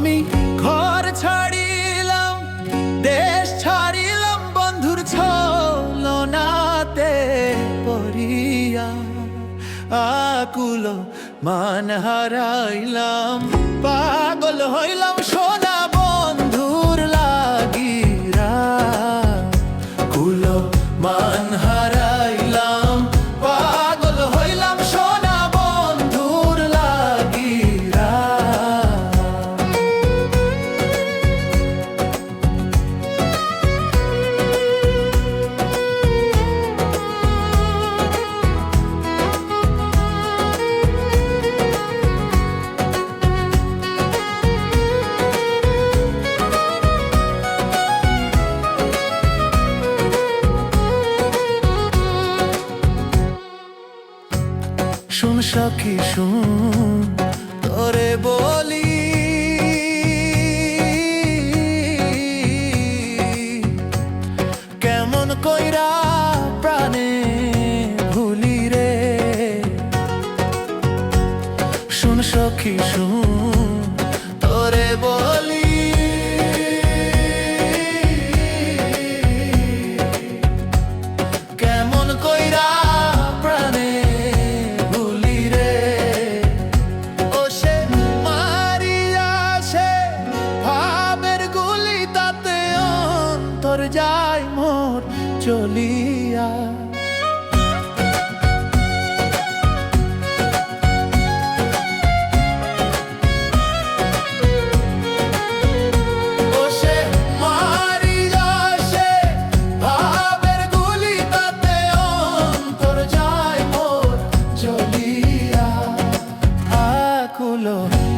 আমি ঘর ছাড়িলাম, দেশ ছাড়িলাম, বন্ধুর ছলনাতে পড়িয়া আকুল মান হারাইলাম, পাগল হইলাম সোনা বন্ধুর লাগিরা, কুল মান হারাইলাম, পাগল হইলাম সোনা বন্ধুর লাগিরা। শুন সখী শুন, তোরে বলি কেমন কইরা প্রাণে ভুলি রে। শুন সখী শুন, তোরে বলি কেমন কইরা যায় মোর চলিয়া।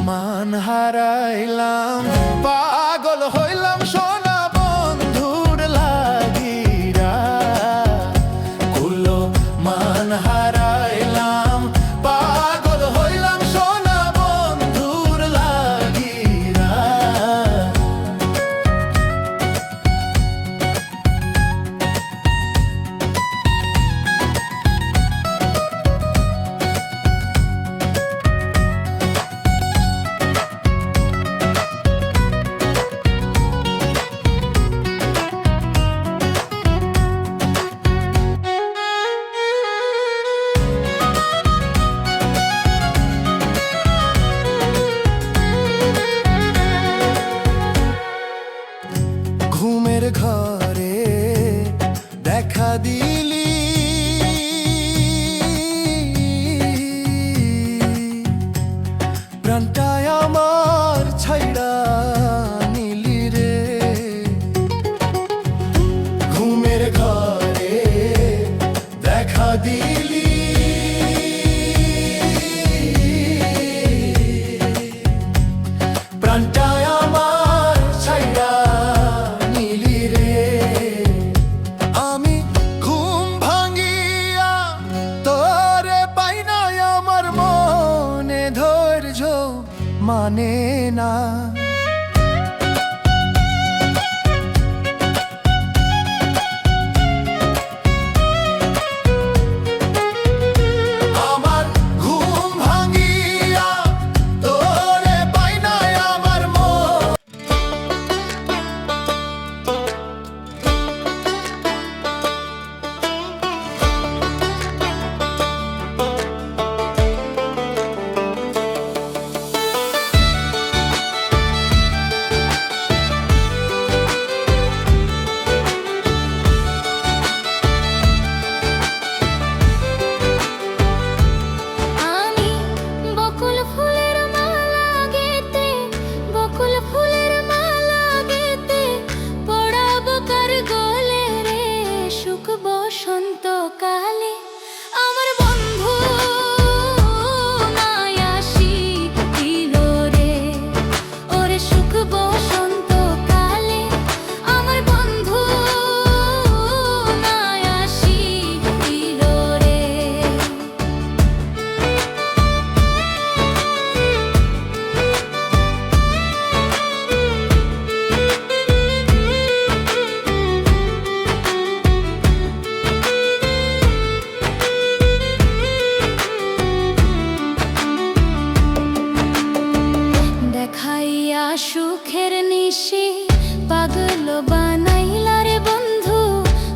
মান হারাইলাম, পাগল হইলাম সোনা বন্ধুর লাগিরা, কুল মান হারাইলাম, পাগল হইলাম সোনা বন্ধুর লাগিরা। ঘুমের ঘরে দেখা দিলি, প্রাণটায় আমার ছাইড়া নিলি রে। ঘুমের ঘরে দেখা দিলি, প্রাণটায় আমার ছাইড়া। আমি ঘুম দেখাইয়া সুখের নিশি পাগল বানাইলা রে বন্ধু,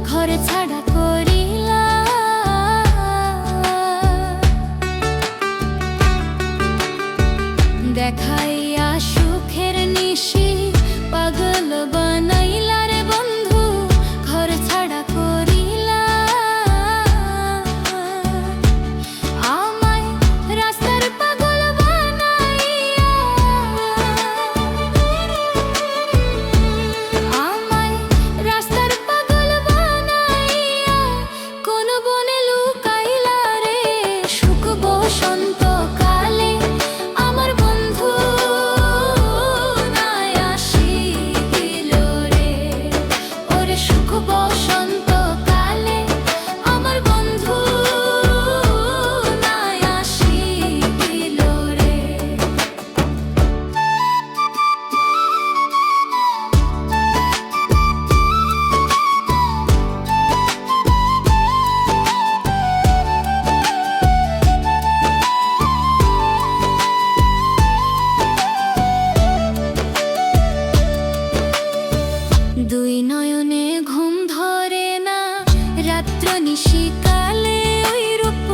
ঘরে ছাড়া করিলা। দেখাইয়া সুখের নিশি পাগল বানাইলা রে বন্ধু, ঘরে ছাড়া করিলা। আমায় রাস্তার পাগল বানাইয়া, আমায় রাস্তার পাগল বানাইয়া কোন বনে লুকাইলা রে। সুখ বসন্ত কালে আমার বন্ধু নাই আসিল রে। ওরে সুখ বসন্ত কালে আমার বন্ধু নাই আসিল রে। দুই নয়নে ঘুম ধরে না, রাত্র নিশিকালে ওই রূপ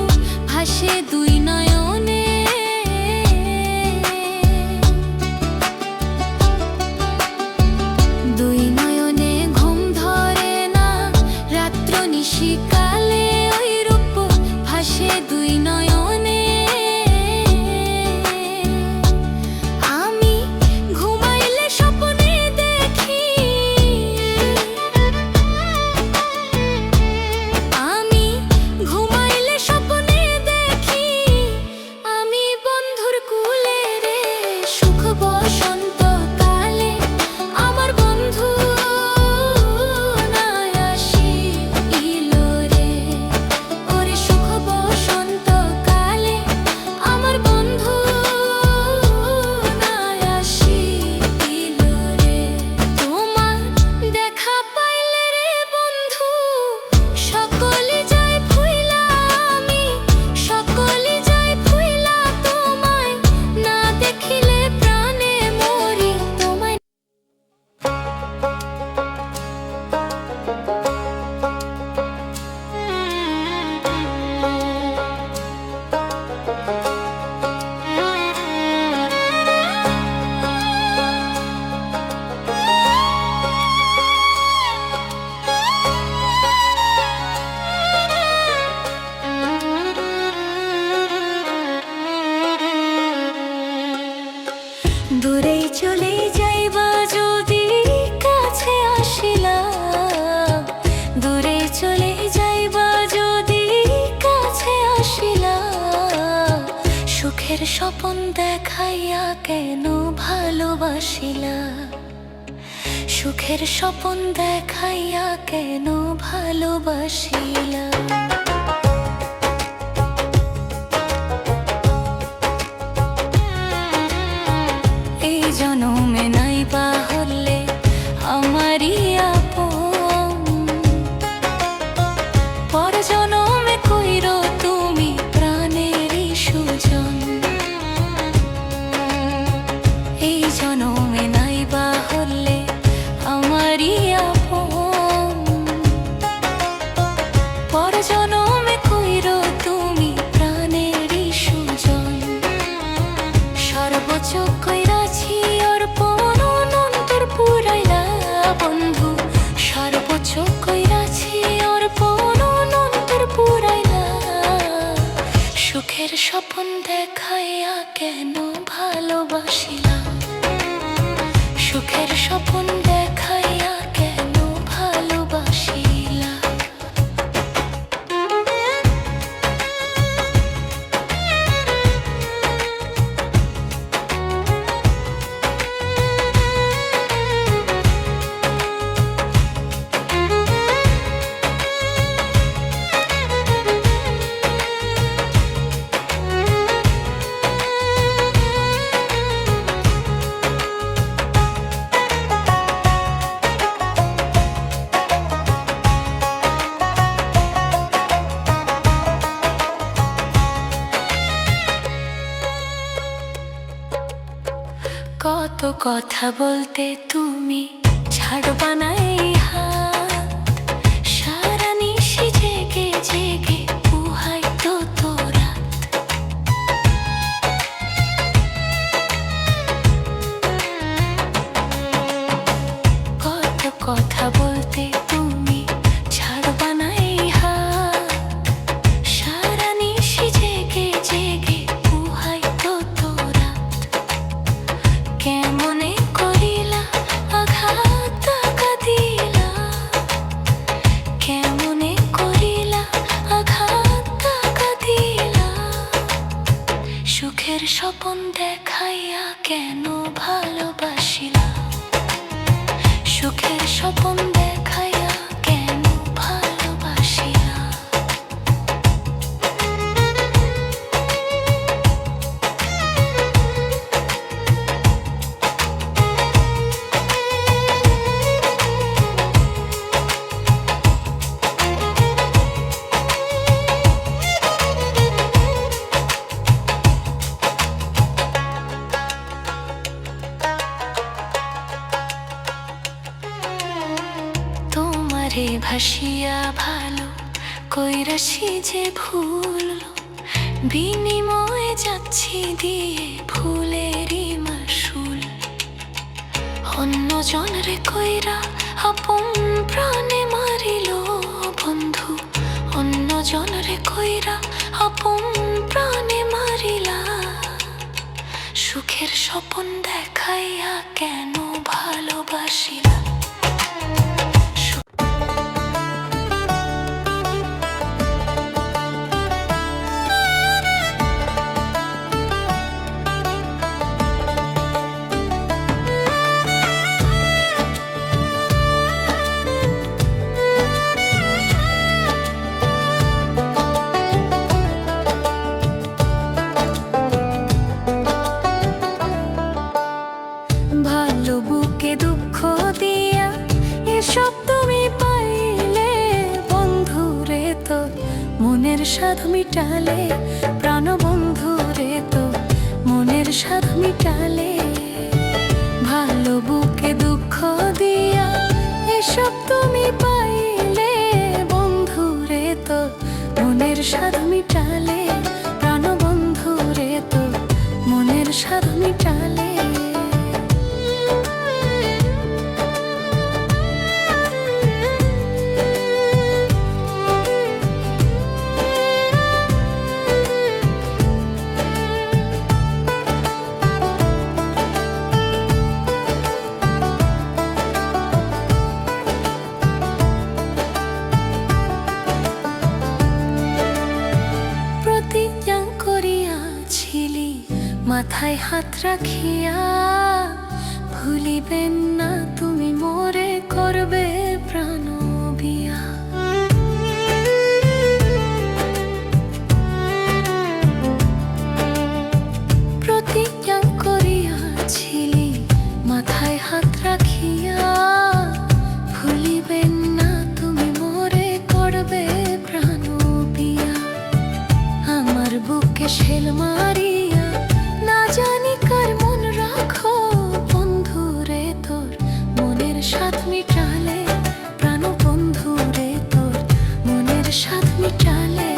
ভাসে দুই নয়নে। দুই নয়নে ঘুম ধরে না, রাত্র নিশিকালে ওই রূপ ভাসে দুই নয়নে। আমি ঘুমাইলে স্বপ্নে দেখি, আমি ঘুমাইলে স্বপ্নে দেখি আমি বন্ধুর কুলে রে। সুখ বসন্ত কালে আমার বন্ধু নাই আসিল রে। ওরে সুখ বসন্ত কালে আমার বন্ধু নাই আসিল রে। তোমার দেখা পাইলে রে বন্ধু সকলে যায় ভুইলা, আমি সকলে যায় ভুইলা। তোমায় না দেখিলে প্রাণে মরি, তোমায় দূরেই চলে যাইবা যদি কাছে আসিলা। দূরে চলে যাইবা যদি কাছে আসিলা। সুখের স্বপন দেখাইয়া কেন ভালোবাসিলা। সুখের স্বপন দেখাইয়া কেন ভালোবাসিলা। এই জনমে নাই বা হলে আমারই আপন, পর জনমে কইরো তুমি প্রাণেরই সুজন। এই জনমে নাই বা হলে আমারই আপন, পর জনমে কইরো তুমি প্রাণেরই সুজন। সর্বোচ্চ কইরাছি অর্পণ অনন্তর পুরাইলা বন্ধু। সর্বোচ্চ কইরাছি অর্পণ অনন্তর পুরাইলা। সুখের স্বপন দেখাইয়া কেন ভালোবাসিলা। সুখের স্বপন দেখাইয়া কেন ভালোবাসিলা। কথা বলতে তুমি ছাড়বা না এই হাত, সারা নিশি জেগে জেগে পুহাই তো তোরা। কত কথা বলতে তুমি ছাড়বা না এই হাত, সারা নিশি জেগে জেগে পুহাই তো তোরা। কেমনে করিলা আঘাত টাকা দিলা, কেমনে করিলা আঘাত টাকা দিলা। সুখের স্বপন দেখাইয়া কেন ভালোবাসিলা, সুখের স্বপন দেখাইয়া কেন ভালোবাসিলা। তোমারে ভাসিয়া ভালো কইরাছি যে ভুল, বিনিময়ে যাচ্ছি দিয়ে ফুলেরই মাসুল। অন্য জনরে কইরা আপন প্রাণে মারিল বন্ধু, অন্য জনরে কইরা আপন প্রাণে মারিলা। সুখের স্বপন দেখাইয়া কেন ভালোবাসিলা। ভালো বুকে দুঃখ দিয়া এসব তুমি পাইলে বন্ধুরে, তো মনের স্বাদ মিটালে প্রাণ বন্ধুরে, তো মনের স্বাদ মিটালে। ভালো বুকে দুঃখ দিয়া এসব তুমি পাইলে বন্ধুরে, তো মনের স্বাদ মিটালে প্রাণ বন্ধুরে, তো মনের স্বাদ মিটালে। প্রতিজ্ঞা করিয়াছিলি মাথায় হাত রাখিয়া, ভুলিবেন না তুমি মোরে করবে প্রাণ বিয়া। প্রতিজ্ঞা করিয়াছিলি মাথায় হাত রাখিয়া, ভুলিবেন না তুমি মোরে করবে প্রাণ বিয়া। আমার বুকে শেল মারিয়া না জানি কার মন রাখো বন্ধুরে, তোর মনের স্বাদ মিটালে প্রাণ বন্ধুরে, তোর মনের স্বাদ মিটালে।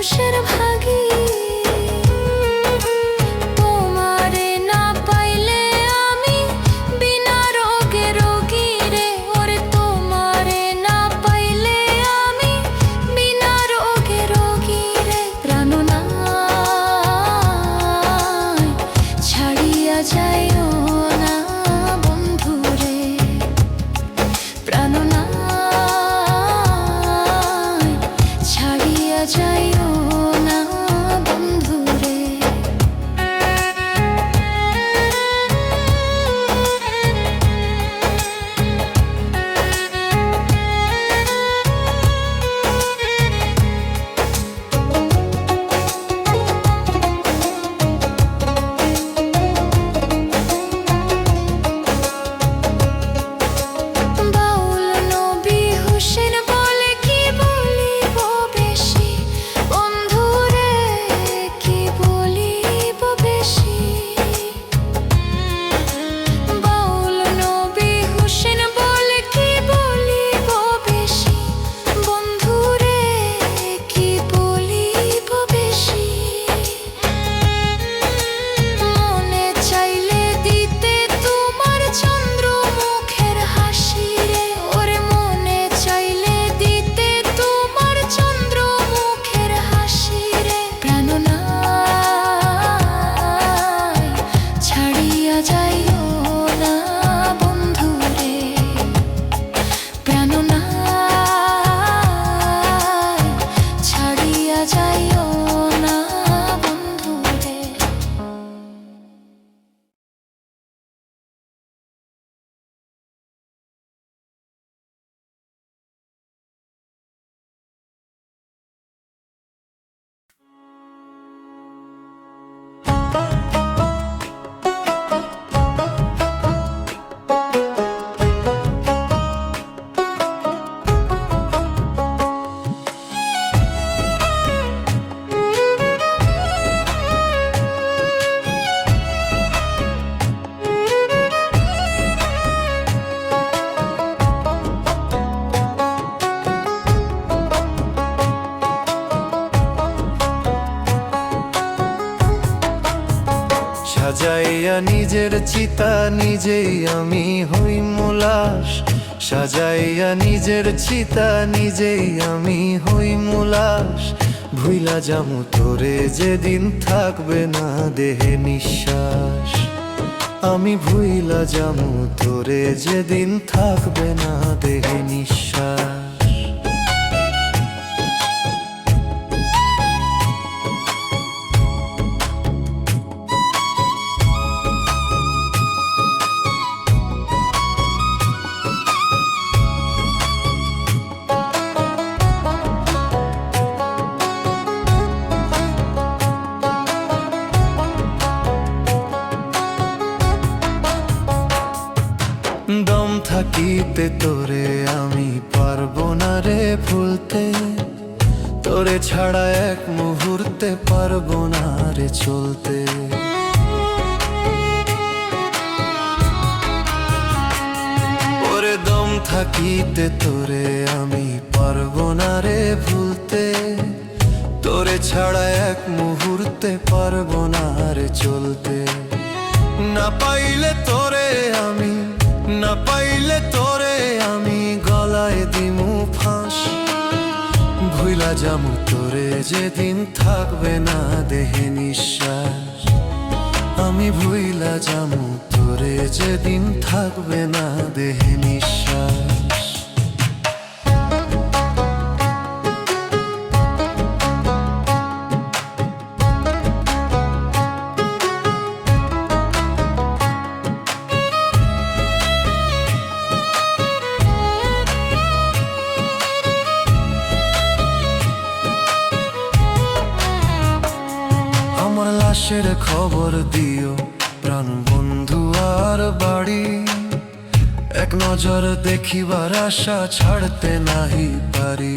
মানুষের ভাগী তোমারে না পাইলে আমি বিনা রোগে রোগী রে ওরে তোমারে না পাইলে আমি বিনা রোগে রোগী রে প্রাণ নাই ছাড়িয়া যাইও না বন্ধু রে প্রাণ নাই ছাড়িয়া যাইও না বন্ধু রে বাউল নবী হোসেন বলে কি বলিব বেশি বন্ধু রে কি বলিব বেশি বাউল নবী হোসেন বলে কি বলিব বেশি বন্ধু রে কি বলিব বেশি মনে চাইলে দিতে তোমার চন্দ্র মুখের হাসি রে ওরে মনে চাইলে দিতে তোমার চন্দ্র মুখের হাসি রে প্রাণ নাই ছাড়িয়া যাইও না বন্ধু রে প্রাণ নাই ছাড়িয়া যাইও না বন্ধু রে সাজাইয়া নিজের চিতা নিজেই আমি হই মুলাস সাজাইয়া নিজের চিতা নিজেই আমি হই মুলাস ভুইলা যামু তোরে যেদিন থাকবে না দেহে নিঃশ্বাস আমি ভুইলা যামু তোরে যেদিন থাকবে না দেহে নিঃশ্বাস দম থাকিতে তোরে আমি পারবো না রে ভুলতে তোরে ছাড়া এক মুহূর্তে পারবো না রে চলতে ওরে দম থাকিতে তোরে আমি পারবো না রে ভুলতে তোরে ছাড়া এক মুহূর্তে পারবো না রে চলতে না পাইলে তোরে আমি না পাইলে তোরে আমি গলায় দিমু ফাঁস ভুইলা যামু তোরে যেদিন থাকবে না দেহে নিঃশ্বাস আমি ভুইলা যামু তোরে যেদিন থাকবে না দেহে নিঃশ্বাস আমার লাশের খবর দিও প্রাণ বন্ধু আর বাড়ি এক নজর দেখিবার আশা ছাড়তে নাহি পারি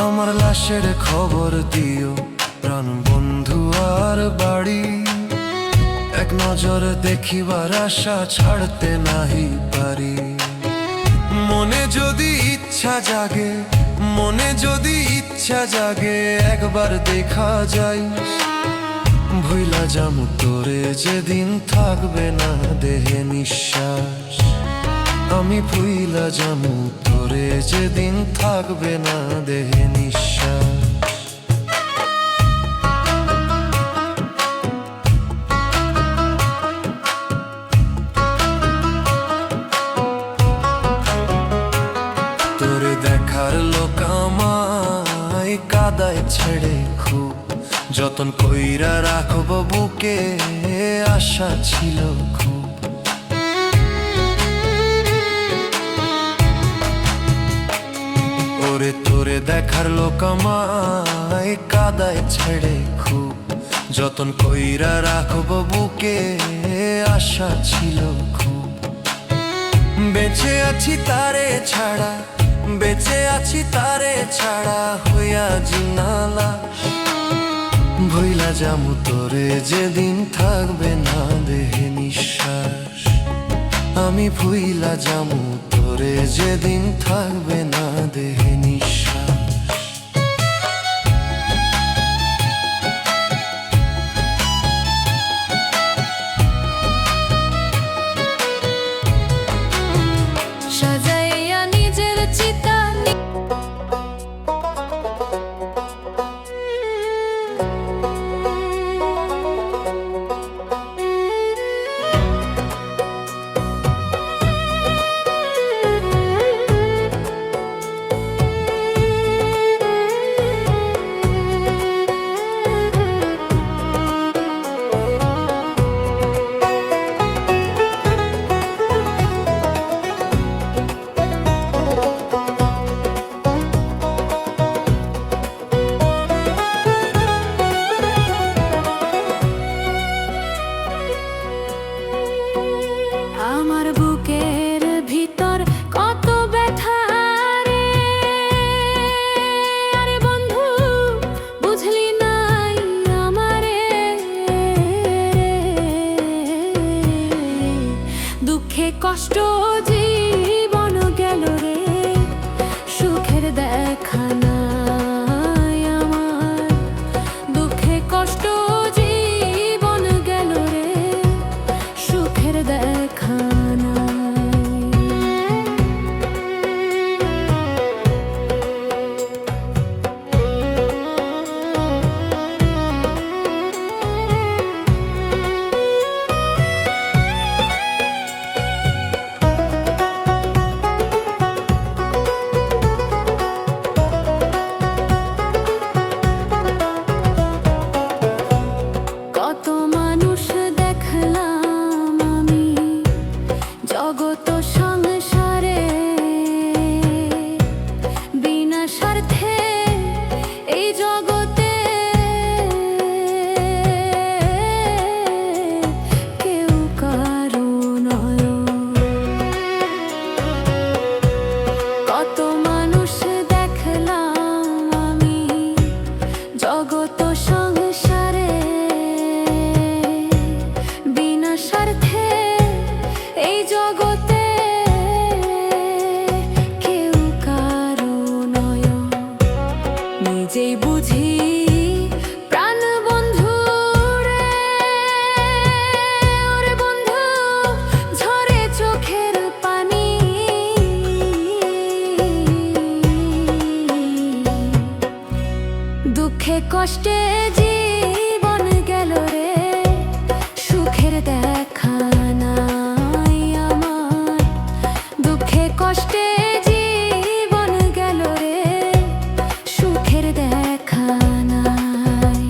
আমার লাশের খবর দিও প্রাণ বন্ধু আর বাড়ি এক নজর দেখিবার আশা ছাড়তে নাহি পারি মনে যদি ইচ্ছা জাগে, মনে যদি ইচ্ছা জাগে, একবার দেখা যায়। ভুইলা যামু তোরে যেদিন থাকবে না দেহে নিঃশ্বাস। আমি ভুইলা যামু তোরে যেদিন থাকবে না দেহে নিঃশ্বাস। তোরে দেখার লোক আমায় কাদায় ছেড়ে খুব যতন কইরা রাখব বুকে, আশা ছিল খুব। ওরে তোরে দেখার লোক আমায় কাদায় ছেড়ে খুব যতন কইরা রাখব বুকে, আশা ছিল খুব। বেঁচে আছি তারে ছাড়া, বেঁচে আছি তারে ছাড়া, হইয়া জিনালা। ভুইলা যামু তোরে যেদিন থাকবে না দেহে নিঃশ্বাস। আমি ভুইলা যামু তোরে যেদিন থাকবে না দেহে নিঃশ্বাস। সাজাইয়া নিজের চিতা আমার বুকের ভিতর কত ব্যথা রে। আরে বন্ধু বুঝলি নাই আমারে, দুঃখে কষ্ট জীবন গেল রে, সুখের দেখা নাই আমার। দুঃখে কষ্ট জীবন গেল রে, সুখের দেখা নাই। কত মানুষ দেখলাম আমি জগত সংসারে, বিনা স্বার্থে এই জগতে কেউ কারো নয়। কত মানুষ দেখলাম আমি জগত সংসারে, বিনা স্বার্থে এই জগতে কেউ কারো নয়। নিজেই বুঝি প্রাণ বন্ধু রে, ওরে বন্ধু ঝরে চোখের পানি। দুঃখে কষ্টে জীবন গেল রে, সুখের দেখা নাই আমার। দুঃখে কষ্টে জীবন গেল রে, সুখের দেখা নাই।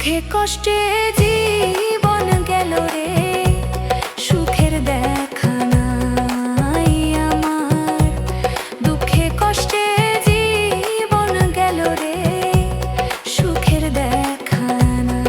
দুঃখে কষ্টে জীবন গেল রে, সুখের দেখা নাই আমার। দুঃখে কষ্টে জীবন গেল রে, সুখের দেখা নাই।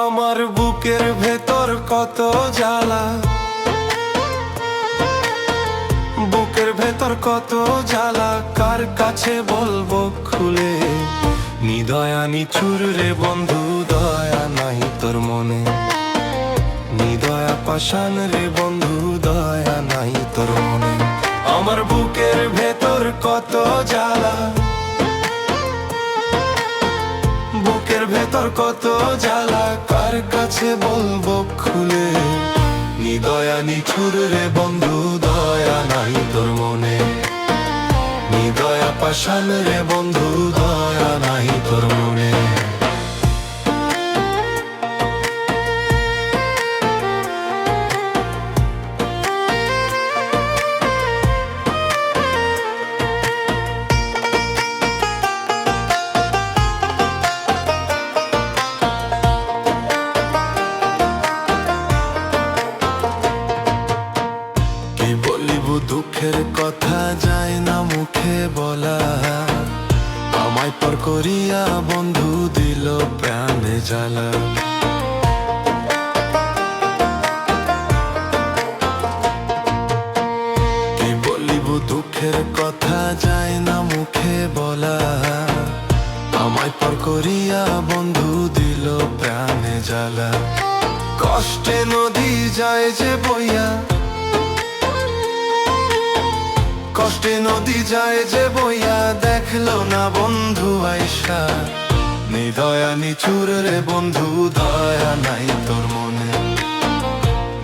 আমার বুকের ভেতর কত জ্বালা, বুকের ভেতর কত জ্বালা, কার কাছে বলবো খুলে? নিদয়া নিচুর রে বন্ধু, দয়া নাই তোর মনে। নিদয়া পাষাণ রে বন্ধু, দয়া নাই তোর মনে। আমার বুকের ভেতর কত জ্বালা, বুকের ভেতর কত জ্বালা, কার কাছে বলবো খুলে? নিদয়া নিঠুর রে বন্ধু, দয়া নাই তোর মনে। নিদয়া পাষাণ রে বন্ধু, দয়া নাই তোর মনে। কি বলিব দুঃখের কথা যায় না মুখে বলা, আমায় পর করিয়া বন্ধু দিল প্রাণে জ্বালা। কি বলিব দুঃখের কথা যায় না মুখে বলা, আমায় পর করিয়া বন্ধু দিল প্রাণে জ্বালা। কষ্টে নদী যায় যে বইয়া, কষ্টে নদী যায় যে বইয়া, দেখলো না বন্ধু আইসা। নিদয়া নিচুর রে বন্ধু, দয়া নাই তোর মনে।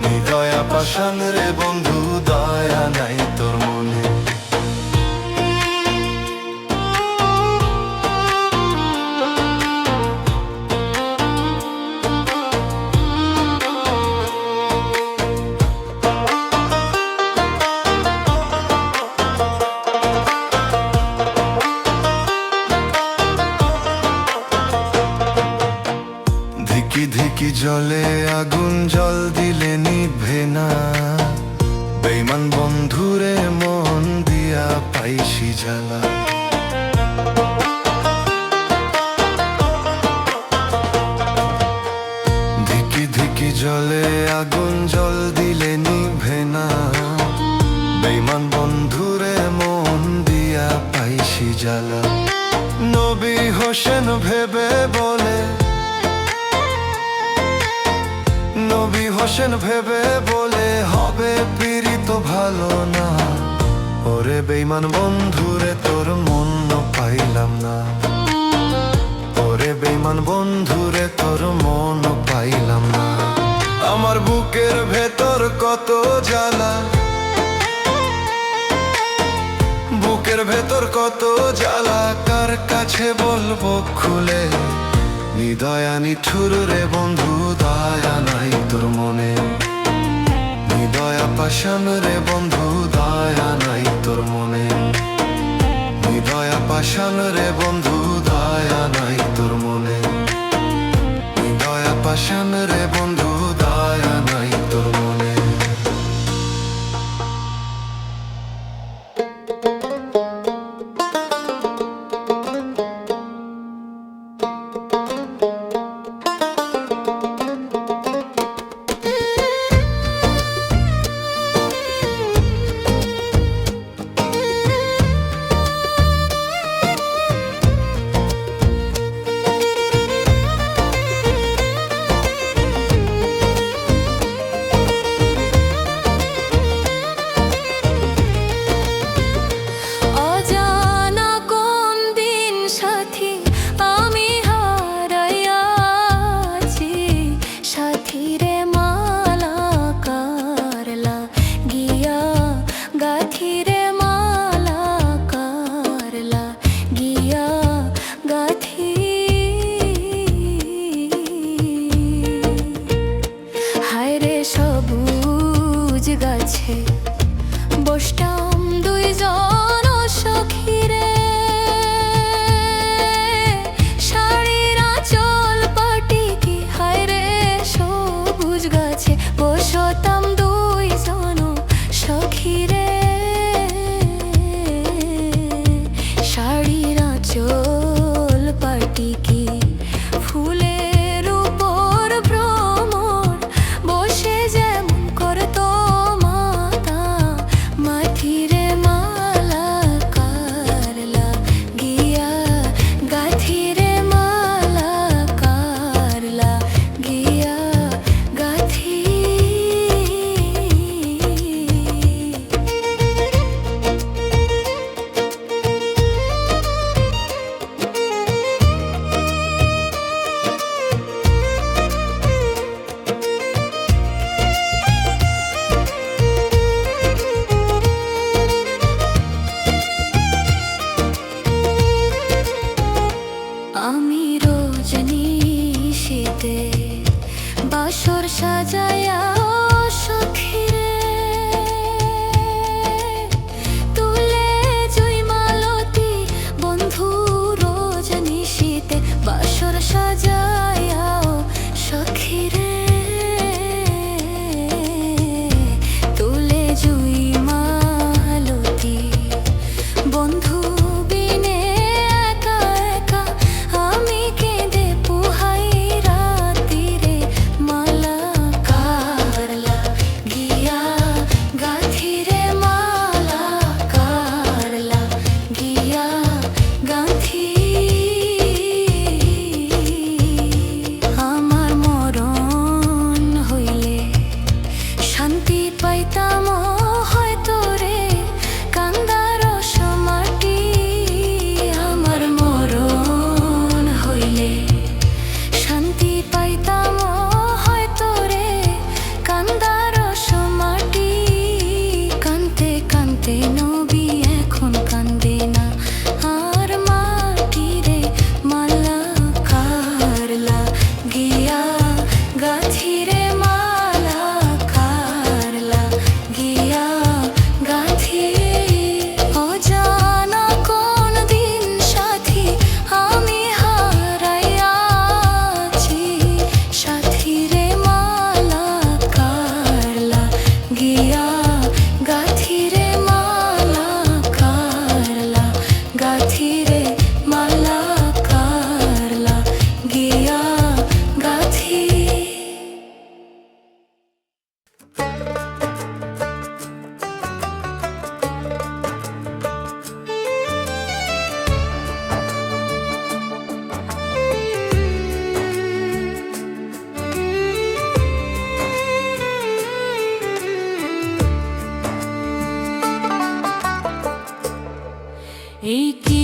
নিদয়া পাষাণ রে বন্ধু, দয়া নাই তোর মনে। ধিকি ধিকি জলে আগুন, জল দিলে নিভে না। বেঈমান বন্ধুরে মন দিয়া পাইছি জ্বালা। ধিকি ধিকি জলে আগুন, জল দিলে নিভে না। বেঈমান বন্ধুরে মন দিয়া পাইছি জ্বালা। নবী হোসেন ভেবে বলে, নবী হোসেন ভেবে বলে, হবে পীড়িত ভালো না। ওরে বেঈমান বন্ধুরে তোর মন পাইলাম না। ওরে বেঈমান বন্ধুরে তোর মন পাইলাম না। আমার বুকের ভেতর কত জ্বালা, বুকের ভেতর কত জ্বালা, কার কাছে বলবো খুলে? নিদয়া নিঠুর রে বন্ধু, দয়া নাই তোর মনে। নিদয়া পাষাণ রে বন্ধু, দয়া নাই তোর মনে। নিদয়া পাষাণ রে বন্ধু, দয়া নাই তোর মনে। নিদয়া পাষাণ রে বন্ধু, দয়া নাই তোর মনে। এই কি